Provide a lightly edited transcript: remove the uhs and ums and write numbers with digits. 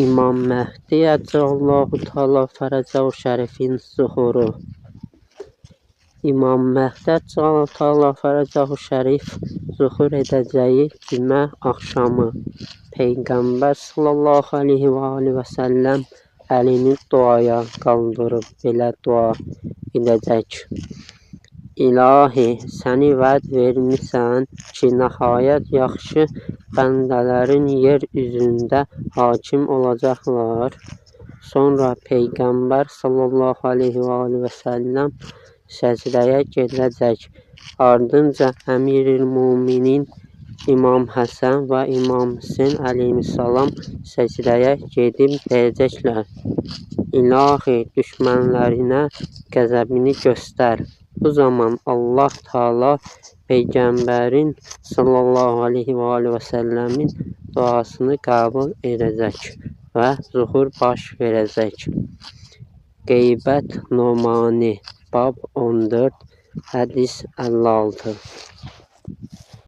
İmam Məhdi Əcəlallahu Teala Fərəcəhu Şərifin zuhuru. İmam Məhdi Əcəlallahu Teala Fərəcəhu Şərif zuhur edəcəyi cümə axşamı Peyğəmbər sallallahu aleyhi və səlləm əlini duaya qaldırıb belə dua edəcək: İlahi, səni vəd vermisən ki, nəhayət yaxşı bəndələrin yer üzündə hakim olacaqlar. Sonra Peyğəmbər sallallahu aleyhi və səlləm səcdəyə gedəcək. Ardınca Əmir-i-Müminin İmam Həsən və İmam Hüseyn əleyhissalam səcdəyə gedib deyəcəklər: İlahi, düşmənlərinə qəzəbini göstər. Bu zaman Allah Teala Peyğəmbərin sallallahu aleyhi və səlləmin duasını qəbul edəcək və zuhur baş verəcək. Qeybət Numani Bab 14 Hədis 56.